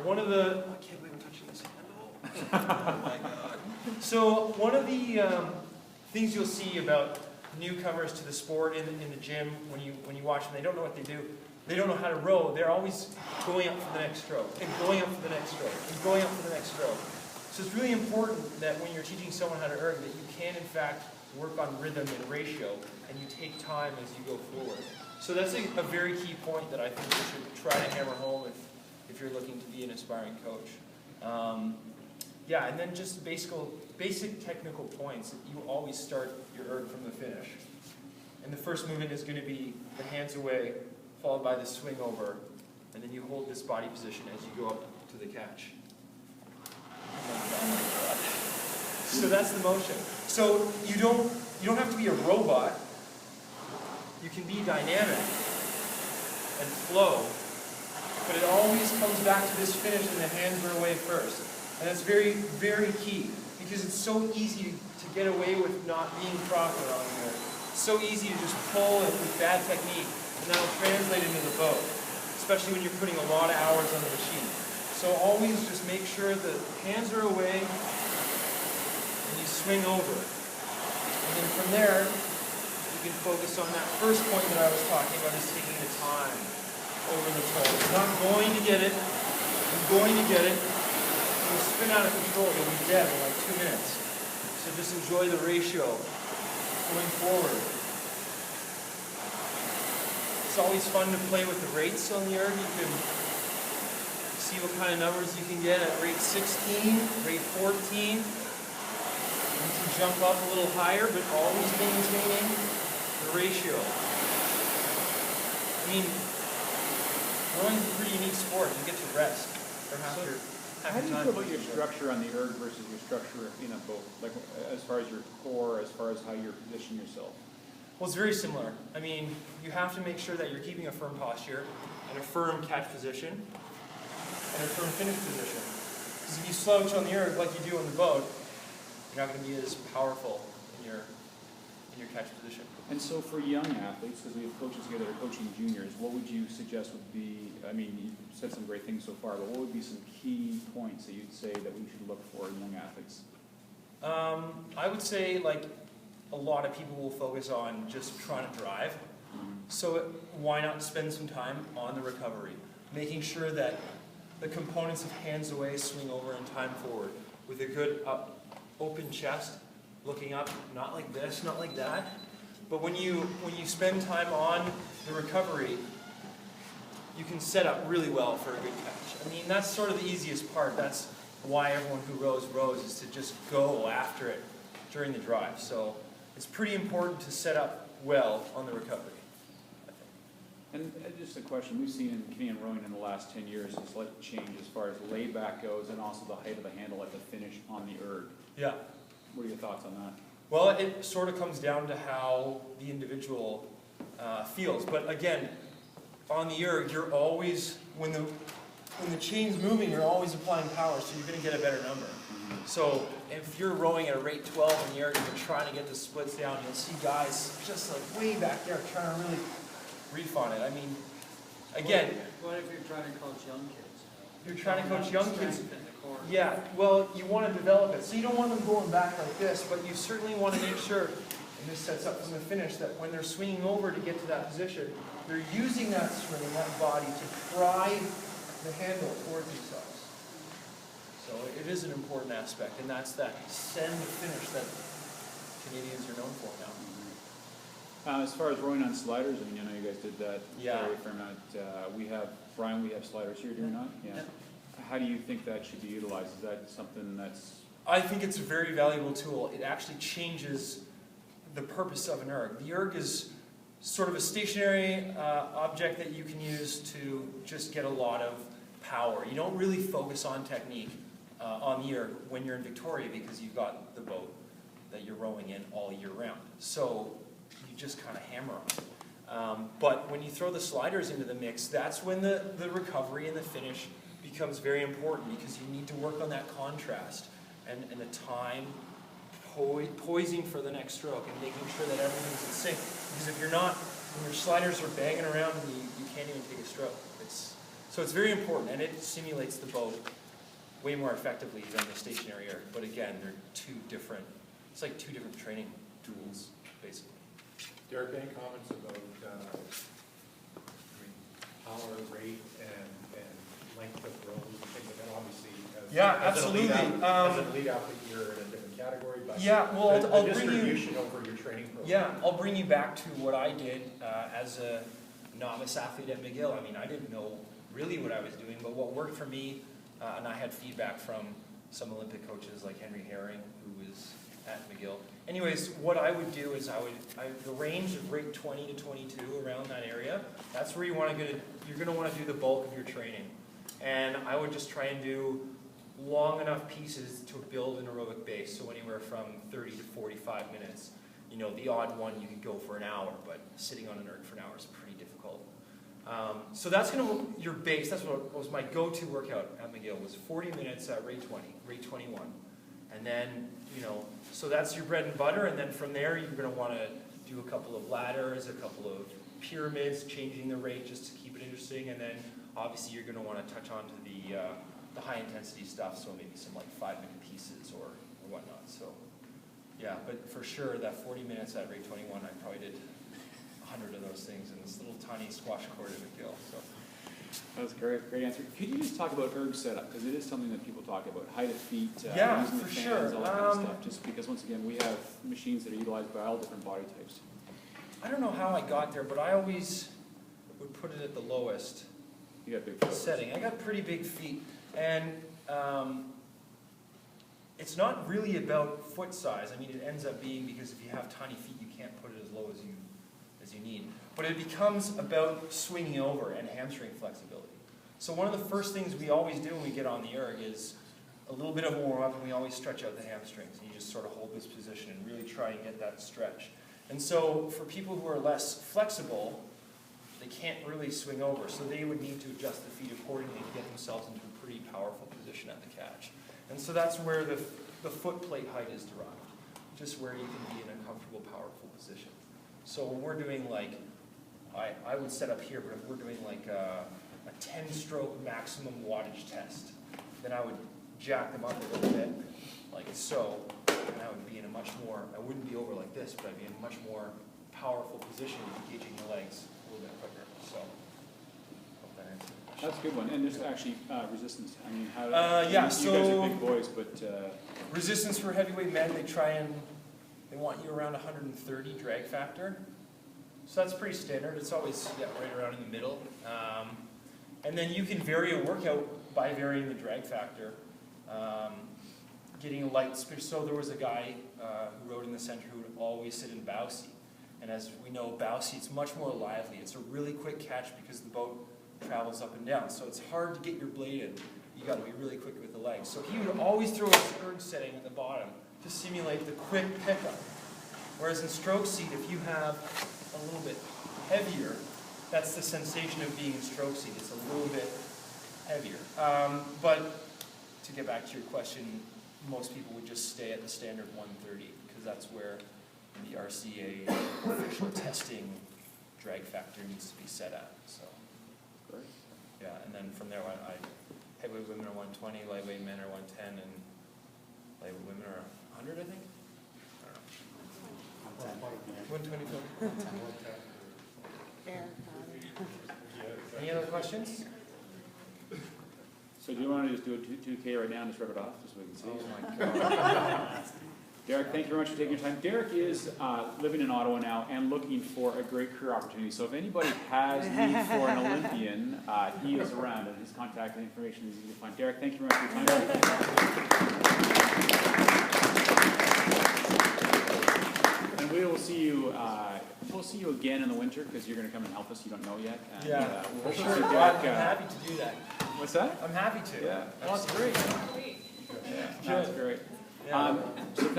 one of the, I can't believe I'm touching this handle. Oh my God. So one of the things you'll see about newcomers to the sport in the gym when you watch them, they don't know what they do. They don't know how to row. They're always going up for the next stroke, and going up for the next stroke, and going up for the next stroke. So it's really important that when you're teaching someone how to erg, that you can in fact work on rhythm and ratio, and you take time as you go forward. So that's a very key point that I think you should try to hammer home if you're looking to be an aspiring coach. Yeah, and then just basic technical points. You always start your erg from the finish. And the first movement is going to be the hands away, followed by the swing over, and then you hold this body position as you go up to the catch. So that's the motion. So you don't have to be a robot. You can be dynamic and flow, but it always comes back to this finish and the hands are away first. And that's very, very key, because it's so easy to get away with not being proper on here. It's so easy to just pull it with bad technique, and that'll translate into the boat, especially when you're putting a lot of hours on the machine. So always just make sure the hands are away, and you swing over. And then from there, you can focus on that first point that I was talking about, is taking the time over the toe. You're not going to get it. You're going to get it. You'll spin out of control. You'll be dead in like 2 minutes. So just enjoy the ratio going forward. It's always fun to play with the rates on the erg. You can see what kind of numbers you can get at rate 16, rate 14. You can jump up a little higher, but always maintaining the ratio. I mean, rowing's a pretty unique sport. You get to rest for half your time. How do you feel about your structure on the erg versus your structure in a boat? Like as far as your core, as far as how you position yourself? Well, it's very similar. I mean, you have to make sure that you're keeping a firm posture and a firm catch position and a firm finish position. Because if you slouch on the erg like you do on the boat, you're not going to be as powerful in your catch position. And so for young athletes, because we have coaches here that are coaching juniors, what would you suggest would be, I mean, you said some great things so far, but what would be some key points that you'd say that we should look for in young athletes? I would say, like, a lot of people will focus on just trying to drive. So why not spend some time on the recovery, making sure that the components of hands away, swing over, and time forward with a good open chest, looking up, not like this, not like that. But when you spend time on the recovery, you can set up really well for a good catch. I mean, that's sort of the easiest part. That's why everyone who rows, is to just go after it during the drive. So it's pretty important to set up well on the recovery, I think. And just a question, we've seen in Canadian rowing in the last 10 years a slight change as far as layback goes, and also the height of the handle at the finish on the erg. Yeah. What are your thoughts on that? Well, it sort of comes down to how the individual feels. But again, on the erg, you're always, when the chain's moving, you're always applying power, so you're going to get a better number. So if you're rowing at a rate 12 in the erg and you're trying to get the splits down, you'll see guys just like way back there trying to really reef on it. I mean, again... What if you're trying to coach young kids? You're trying to coach young kids. Yeah, well, you want to develop it. So you don't want them going back like this, but you certainly want to make sure, and this sets up from the finish, that when they're swinging over to get to that position, they're using that swing and that body to pry the handle towards themselves. So it is an important aspect, and that's that send finish that Canadians are known for now. As far as rowing on sliders, I mean, I know you guys did that Yeah. for a minute. We have sliders here, do we not? Yeah. How do you think that should be utilized? Is that something that's... I think it's a very valuable tool. It actually changes the purpose of an erg. The erg is sort of a stationary object that you can use to just get a lot of power. You don't really focus on technique on the erg when you're in Victoria, because you've got the boat that you're rowing in all year round. So you just kind of hammer on it. But when you throw the sliders into the mix, that's when the recovery and the finish becomes very important, because you need to work on that contrast and the time, poising for the next stroke, and making sure that everything's in sync. Because if you're not, when your sliders are banging around and you can't even take a stroke, So it's very important, and it simulates the boat way more effectively than the stationary erg. But again, they're two different, it's like two different training tools, basically. Derek, any comments about power, rate, and length of rows and things like that? Obviously, Yeah, as absolutely. As an elite athlete, you're in a different category, but Yeah, well, I'll the bring you. distribution over your training program. Yeah, I'll bring you back to what I did as a novice athlete at McGill. I mean, I didn't know really what I was doing, but what worked for me, and I had feedback from some Olympic coaches like Henry Herring, who was at McGill. Anyways, what I would do is the range of rate 20 to 22 around that area, that's where you're going to want to do the bulk of your training. And I would just try and do long enough pieces to build an aerobic base, so anywhere from 30 to 45 minutes. You know, the odd one you could go for an hour, but sitting on an erg for an hour is pretty difficult. So that's your base. That's what was my go-to workout at McGill, was 40 minutes at rate 20, rate 21. And then, you know, so that's your bread and butter, and then from there you're going to want to do a couple of ladders, a couple of pyramids, changing the rate just to keep it interesting, and then obviously you're going to want to touch on to the high intensity stuff, so maybe some like 5-minute pieces or whatnot. So yeah, but for sure that 40 minutes at rate 21, I probably did 100 of those things in this little tiny squash court at McGill. So That was a great answer. Could you just talk about erg setup? Because it is something that people talk about. Height of feet, yeah, using the for fans, sure. all that kind of stuff. Just because, once again, we have machines that are utilized by all different body types. I don't know how I got there, but I always would put it at the lowest You got big toes. setting. I got pretty big feet, and it's not really about foot size. I mean, it ends up being, because if you have tiny feet, you can't put it as low as you need. But it becomes about swinging over and hamstring flexibility. So one of the first things we always do when we get on the erg is a little bit of a warm-up, and we always stretch out the hamstrings. And you just sort of hold this position and really try and get that stretch. And so for people who are less flexible, they can't really swing over, so they would need to adjust the feet accordingly to get themselves into a pretty powerful position at the catch. And so that's where the footplate height is derived, just where you can be in a comfortable, powerful position. So when we're doing like, I would set up here, but if we're doing like a 10-stroke maximum wattage test, then I would jack them up a little bit, like so, and I would be in a much more, I wouldn't be over like this, but I'd be in a much more powerful position, engaging the legs a little bit quicker. So, hope that answers the question. That's a good one. And there's actually resistance. I mean, how? Yeah, you guys so- are big boys, but Resistance for heavyweight men, they want you around 130 drag factor. So that's pretty standard. It's always right around in the middle. And then you can vary a workout by varying the drag factor. Getting a light spin. So there was a guy who rode in the center who would always sit in bow seat. And as we know, bow seat's much more lively. It's a really quick catch because the boat travels up and down. So it's hard to get your blade in. You got to be really quick with the legs. So he would always throw his erg setting at the bottom to simulate the quick pickup. Whereas in stroke seat, if you have a little bit heavier, that's the sensation of being in stroke seat. It's a little bit heavier. But to get back to your question, most people would just stay at the standard 130 because that's where the RCA official testing drag factor needs to be set at. So, great. yeah, and then from there, heavyweight women are 120, lightweight men are 110, and lightweight women are 100, I think. I don't know. 124. Any other questions? So do you want to just do a 2K right now and just rip it off, just so we can see? Oh my God. Derek, thank you very much for taking your time. Derek is living in Ottawa now and looking for a great career opportunity. So if anybody has need for an Olympian, he is around, and his contact information is easy to find. Derek, thank you very much for your time. And we will see you. We'll see you again in the winter because you're going to come and help us. You don't know yet. And, Yeah, we'll for see sure. Derek, I'm happy to do that. What's that? I'm happy to. Yeah, well, that's great. Yeah, that's great. Yeah. So